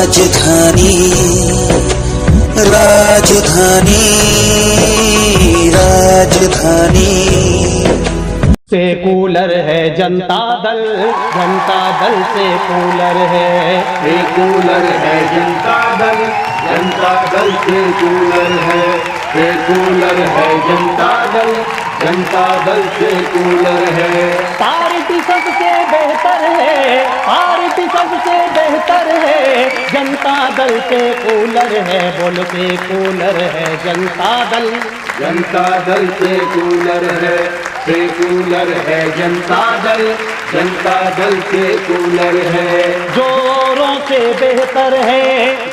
राजधानी राजधानी राजधानी सेकुलर है जनता दल सेकुलर है। सेकुलर है जनता दल सेकुलर है। सेकुलर है जनता दल सेकुलर है। पार्टी सबसे बेहतर है, पार्टी सबसे बेहतर है, जनता दल सेकुलर है, बोल सेकुलर है जनता दल सेकुलर है। सेकुलर है जनता दल सेकुलर है। जोरों से बेहतर है,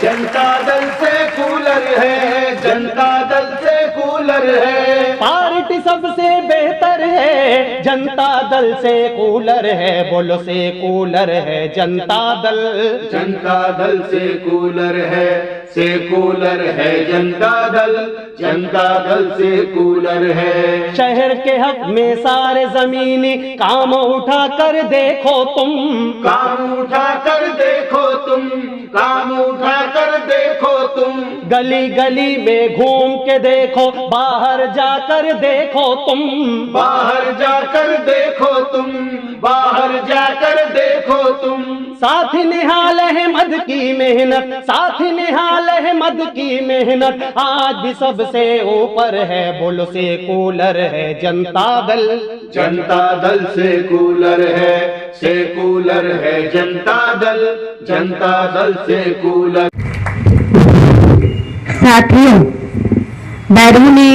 जनता दल सेकुलर है। जनता दल सेकुलर है। पार्टी सबसे बेहतर है, जनता दल सेकुलर है, बोलो सेकुलर है जनता दल सेकुलर है। सेकुलर है जनता दल सेकुलर है। शहर के हक में सारे जमीनी काम उठा कर देखो तुम, काम उठा कर देखो तुम, काम उठा कर देखो तुम। गली गली में घूम के देखो, बाहर जाकर देखो तुम, बाहर जाकर देखो तुम, बाहर जाकर देखो तुम। साथ निहाल अहमद की मेहनत, साथ निहाल अहमद की मेहनत आज भी सबसे ऊपर है, बोलो सेकुलर है जनता दल सेकुलर है। सेकुलर है जनता दल सेकुलर। साथियों, बैरूनी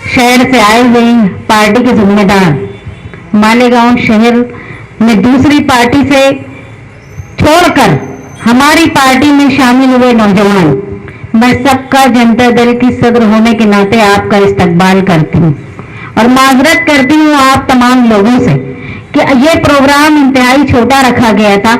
शहर से आए हुए पार्टी के जिम्मेदार मालेगांव शहर में दूसरी पार्टी से छोड़कर हमारी पार्टी में शामिल हुए नौजवान, मैं सबका जनता दल की सदर होने के नाते आपका इस्तकबाल करती हूँ और माजरत करती हूँ आप तमाम लोगों से कि ये प्रोग्राम इंतहाई छोटा रखा गया था,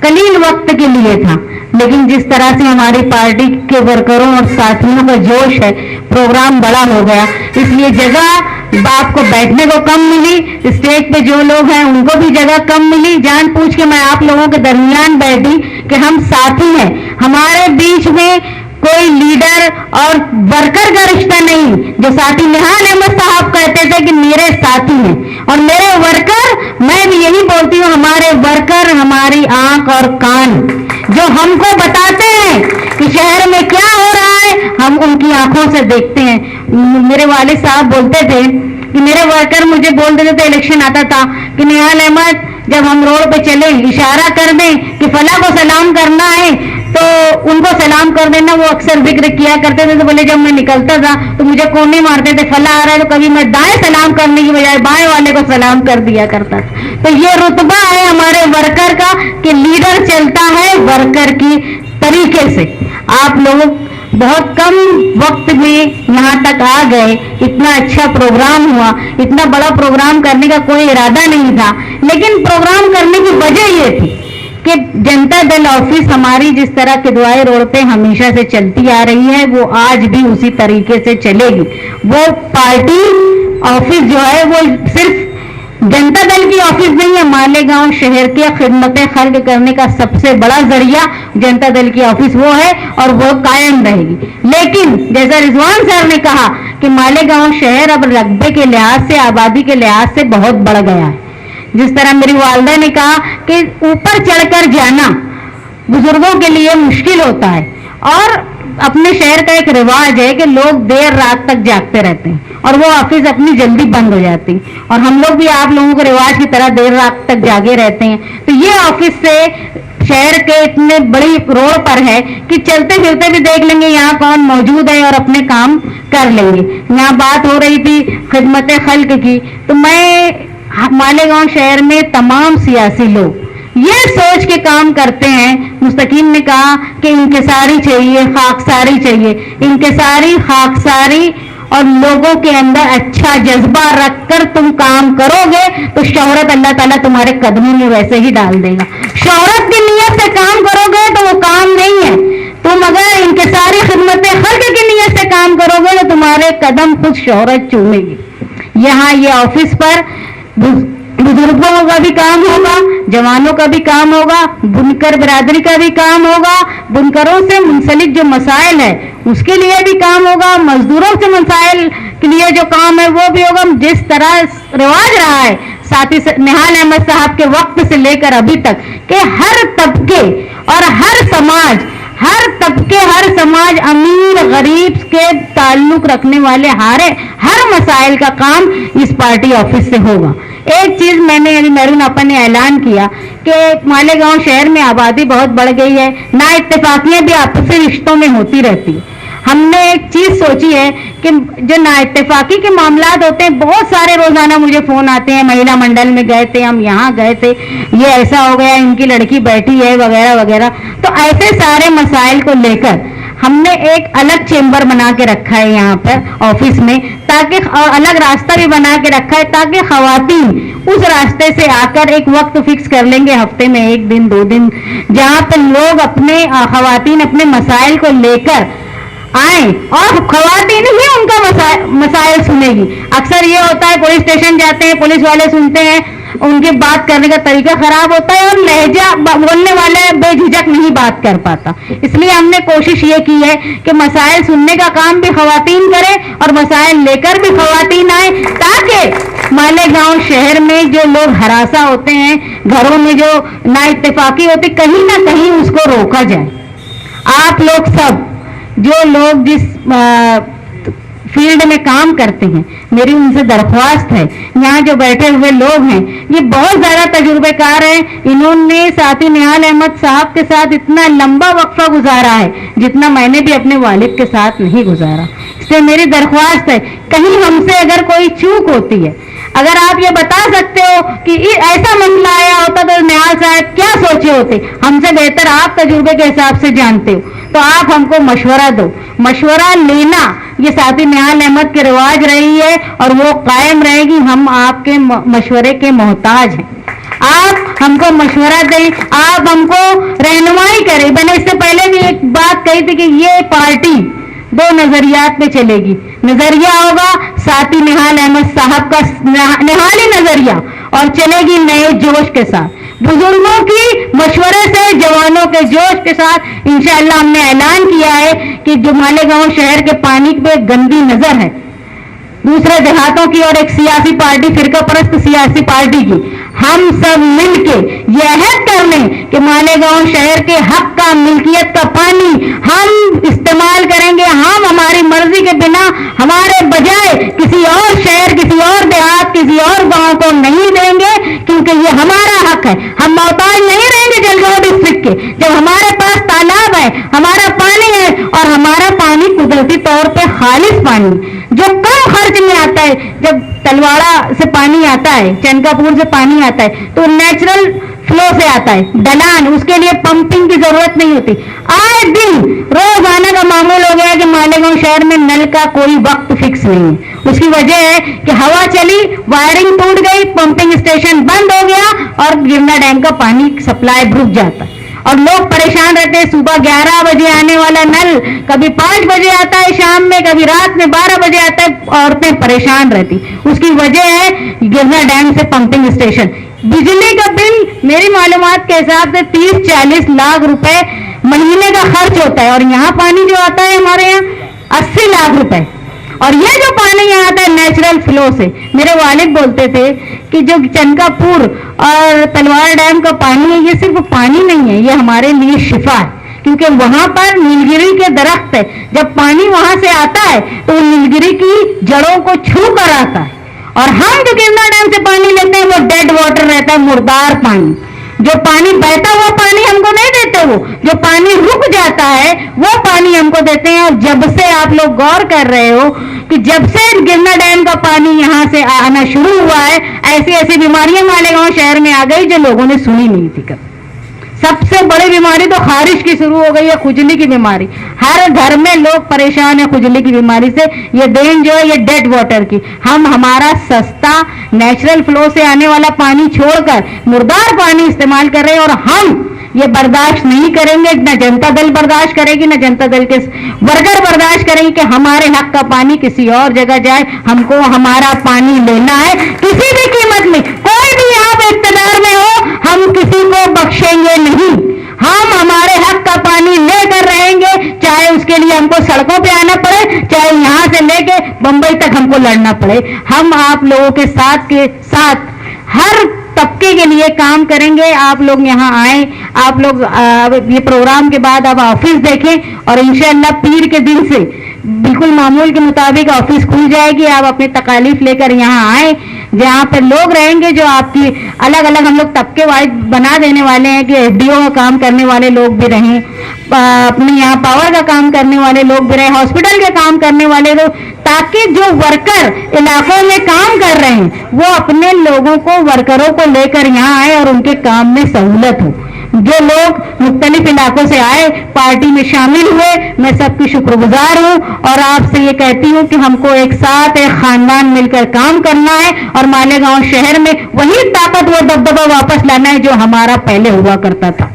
कलील वक्त के लिए था, लेकिन जिस तरह से हमारी पार्टी के वर्करों और साथियों का जोश है, प्रोग्राम बड़ा हो गया, इसलिए जगह आपको बैठने को कम मिली, स्टेज पे जो लोग हैं उनको भी जगह कम मिली। जान पूछ के मैं आप लोगों के दरमियान बैठी कि हम साथी हैं, हमारे बीच में कोई लीडर और वर्कर का रिश्ता नहीं। जो साथी निहाल अहमद साहब कहते थे कि मेरे साथी हैं और मेरे वर्कर, मैं भी यही बोलती हूँ, हमारे वर्कर हमारी आंख और कान, जो हमको बताते हैं कि शहर में क्या हो रहा है, हम उनकी आंखों से देखते हैं। मेरे वालिद साहब बोलते थे कि मेरे वर्कर मुझे बोल देते थे, इलेक्शन आता था कि निहाल अहमद जब हम रोड पे चले इशारा कर दें कि फला को सलाम करना है तो उनको सलाम कर देना, वो अक्सर जिक्र किया करते थे। तो बोले जब मैं निकलता था तो मुझे कोने मारते थे, फला आ रहा है, तो कभी मैं दाएं सलाम करने की बजाय बाएं वाले को सलाम कर दिया करता था। तो ये रुतबा है हमारे वर्कर का कि लीडर चलता है वर्कर की तरीके से। आप लोग बहुत कम वक्त में यहाँ तक आ गए, इतना अच्छा प्रोग्राम हुआ, इतना बड़ा प्रोग्राम करने का कोई इरादा नहीं था, लेकिन प्रोग्राम करने की वजह ये थी कि जनता दल ऑफिस हमारी जिस तरह किदवाई रोड पे हमेशा से चलती आ रही है, वो आज भी उसी तरीके से चलेगी। वो पार्टी ऑफिस जो है वो सिर्फ जनता दल की ऑफिस नहीं है, मालेगांव शहर के खिदमत खल्क करने का सबसे बड़ा जरिया जनता दल की ऑफिस वो है और वो कायम रहेगी। लेकिन जैसा रिजवान सर ने कहा कि मालेगांव शहर अब रकबे के लिहाज से, आबादी के लिहाज से बहुत बढ़ गया है। जिस तरह मेरी वालदा ने कहा कि ऊपर चढ़कर जाना बुजुर्गों के लिए मुश्किल होता है और अपने शहर का एक रिवाज है कि लोग देर रात तक जागते रहते हैं और वो ऑफिस अपनी जल्दी बंद हो जाती है, और हम लोग भी आप लोगों के रिवाज की तरह देर रात तक जागे रहते हैं। तो ये ऑफिस से शहर के इतने बड़ी रोड पर है कि चलते फिरते भी देख लेंगे यहाँ कौन मौजूद है और अपने काम कर लेंगे। यहाँ बात हो रही थी खिदमत खल्क की, तो मैं मालेगांव शहर में तमाम सियासी लोग ये सोच के काम करते हैं। मुस्तकीम ने कहा कि इंकिसारी चाहिए, खाकसारी चाहिए। इंकिसारी, खाकसारी और लोगों के अंदर अच्छा जज्बा रखकर तुम काम करोगे तो शोहरत अल्लाह ताला तुम्हारे कदमों में वैसे ही डाल देगा। शोहरत की नीयत से काम करोगे तो वो काम नहीं है। तुम अगर इंकिसारी खिदमत खल्क की नीयत से काम करोगे तो तुम्हारे कदम खुद शोहरत चूमेगी। यहाँ ये ऑफिस पर बुजुर्गों का भी काम होगा, जवानों का भी काम होगा, बुनकर बिरादरी का भी काम होगा, बुनकरों से मुंसलिक जो मसाइल है उसके लिए भी काम होगा, मजदूरों से मसाइल के लिए जो काम है वो भी होगा। जिस तरह रिवाज रहा है साथी निहाल अहमद साहब के वक्त से लेकर अभी तक के हर तबके और हर समाज अमीर गरीब के ताल्लुक रखने वाले हर मसाइल का काम इस पार्टी ऑफिस से होगा। एक चीज मैंने अभी मेरून आपा ने ऐलान किया कि मालेगांव शहर में आबादी बहुत बढ़ गई है, ना इत्तेफाकियां भी आपसी रिश्तों में होती रहती है। हमने एक चीज सोची है कि जो ना इत्तेफाकी के मामलात होते हैं, बहुत सारे रोजाना मुझे फोन आते हैं, महिला मंडल में गए थे, हम यहाँ गए थे, ये ऐसा हो गया, इनकी लड़की बैठी है वगैरह वगैरह। तो ऐसे सारे मसाइल को लेकर हमने एक अलग चेंबर बना के रखा है यहाँ पर ऑफिस में, ताकि और अलग रास्ता भी बना के रखा है ताकि खवातीन उस रास्ते से आकर एक वक्त फिक्स कर लेंगे, हफ्ते में 1 दिन 2 दिन, जहाँ पर लोग अपने खवातीन अपने मसाइल को लेकर आए और खवातीन ही उनका मसाइल सुनेगी। अक्सर ये होता है पुलिस स्टेशन जाते हैं, पुलिस वाले सुनते हैं, उनकी बात करने का तरीका खराब होता है और लहजा बोलने वाले बेझिझक नहीं बात कर पाता। इसलिए हमने कोशिश ये की है कि मसाइल सुनने का काम भी खवातीन करें और मसाइल लेकर भी खवातीन आए, ताकि मालेगांव शहर में जो लोग हरासा होते हैं, घरों में जो ना इत्तेफाकी होती, कहीं ना कहीं उसको रोका जाए। आप लोग सब जो लोग जिस फील्ड में काम करते हैं, मेरी उनसे दरख्वास्त है, यहाँ जो बैठे हुए लोग हैं ये बहुत ज़्यादा तजुर्बेकार हैं, इन्होंने साथी निहाल अहमद साहब के साथ इतना लंबा वक्फा गुजारा है जितना मैंने भी अपने वालिद के साथ नहीं गुजारा। इसलिए मेरी दरख्वास्त है, कहीं हमसे अगर कोई चूक होती है, अगर आप ये बता सकते हो कि ऐसा मसला आया होता तो निहाल साहब क्या सोचे होते, हमसे बेहतर आप तजुर्बे के हिसाब से जानते हो, तो आप हमको मशवरा दो। मशवरा लेना ये साथी निहाल अहमद की रिवाज रही है और वो कायम रहेगी। हम आपके मशवरे के मोहताज हैं, आप हमको मशवरा दें, आप हमको रहनुमाई करें। मैंने इससे पहले भी एक बात कही थी कि ये पार्टी 2 नजरियात पे चलेगी। नजरिया होगा साथी निहाल अहमद साहब का निहाली नजरिया और चलेगी नए जोश के साथ, बुजुर्गों की मशवरे से, जवानों के जोश के साथ। इंशाअल्लाह हमने ऐलान किया है कि जो मालेगांव शहर के पानी पे गंदी नजर है दूसरे देहातों की और एक सियासी पार्टी, फिरका परस्त सियासी पार्टी की, हम सब मिलके ये अहद कर लें कि मालेगांव शहर के हक का, मिल्कियत का पानी हम इस्तेमाल करेंगे। हम हमारी मर्जी के बिना हमारे बजाय किसी और शहर, किसी और देहात, किसी और गांव को नहीं देंगे, क्योंकि ये हमारा हक है। हम मोहताज नहीं रहेंगे जलगांव डिस्ट्रिक्ट के, जब हमारे पास तालाब है, हमारा पानी है और हमारा पानी कुदरती तौर पे खालिस पानी जो कम खर्च में आता है। जब तलवाड़ा से पानी आता है, चनकापुर से पानी आता है तो नेचुरल फ्लो से आता है, ढलान, उसके लिए पंपिंग की जरूरत नहीं होती। आए दिन रोजाना का मामूल हो गया कि मालेगांव शहर में नल का कोई वक्त फिक्स नहीं है। उसकी वजह है कि हवा चली, वायरिंग टूट गई, पंपिंग स्टेशन बंद हो गया और गिरना डैम का पानी सप्लाई रुक जाता है और लोग परेशान रहते हैं। सुबह 11 बजे आने वाला नल कभी 5 बजे आता है शाम में, कभी रात में 12 बजे आता है, औरतें परेशान रहती। उसकी वजह है गिरना डैम से पंपिंग स्टेशन। बिजली का बिल मेरी मालूमात के हिसाब से 30-40 लाख रुपए महीने का खर्च होता है और यहाँ पानी जो आता है हमारे यहाँ 80 लाख रुपए। और ये जो पानी यहाँ आता है नेचुरल फ्लो से, मेरे वालिद बोलते थे कि जो चनकापुर और तलवाड़ा डैम का पानी है ये सिर्फ पानी नहीं है, ये हमारे लिए शिफा है, क्योंकि वहां पर नीलगिरी के दरख्त है। जब पानी वहां से आता है तो नीलगिरी की जड़ों को छू कर आता है और हम जो गिरना डैम से पानी लेते हैं वो डेड वाटर रहता है, मुर्दार पानी। जो पानी बहता हुआ पानी हमको नहीं देते, वो जो पानी रुक जाता है वो पानी हमको देते हैं। और जब से आप लोग गौर कर रहे हो कि जब से गिरना डैम का पानी यहाँ से आना शुरू हुआ है, ऐसी ऐसी बीमारियां मालेगांव शहर में आ गई जो लोगों ने सुनी नहीं थी कभी। सबसे बड़ी बीमारी तो खारिश की शुरू हो गई है, खुजली की बीमारी। हर घर में लोग परेशान है खुजली की बीमारी से। ये देन जो है ये डेड वाटर की, हम हमारा सस्ता नेचुरल फ्लो से आने वाला पानी छोड़कर मुर्दार पानी इस्तेमाल कर रहे हैं और हम ये बर्दाश्त नहीं करेंगे, न जनता दल बर्दाश्त करेगी, न जनता दल के वर्कर बर्दाश्त करेंगे कि हमारे हक का पानी किसी और जगह जाए। हमको हमारा पानी लेना है किसी भी कीमत में, कोई भी यहाँ पे इख्तियार में हो, हम किसी को बख्शेंगे नहीं। हम हमारे हक का पानी लेकर रहेंगे, चाहे उसके लिए हमको सड़कों पे आना पड़े, चाहे यहाँ से लेके बंबई तक हमको लड़ना पड़े। हम आप लोगों के साथ हर तबके के लिए काम करेंगे। आप लोग यहाँ आए, आप लोग ये प्रोग्राम के बाद अब ऑफिस देखें और इंशाअल्लाह पीर के दिन से बिल्कुल मामूल के मुताबिक ऑफिस खुल जाएगी। आप अपनी तकालीफ लेकर यहाँ आए, जहाँ पर लोग रहेंगे जो आपकी अलग अलग हम लोग तबके वाइज बना देने वाले हैं कि एफडीओ का काम करने वाले लोग भी रहें, अपने यहाँ पावर का काम करने वाले लोग भी रहें, हॉस्पिटल के काम करने वाले लोग, ताकि जो वर्कर इलाकों में काम कर रहे हैं वो अपने लोगों को, वर्करों को लेकर यहाँ आए और उनके काम में सहूलत हो। जो लोग मुख्तलिफ इलाकों से आए, पार्टी में शामिल हुए, मैं सबकी शुक्रगुजार हूँ और आपसे ये कहती हूँ कि हमको एक साथ एक खानदान मिलकर काम करना है और मालेगांव शहर में वही ताकत, वो दबदबा वापस लाना है जो हमारा पहले हुआ करता था।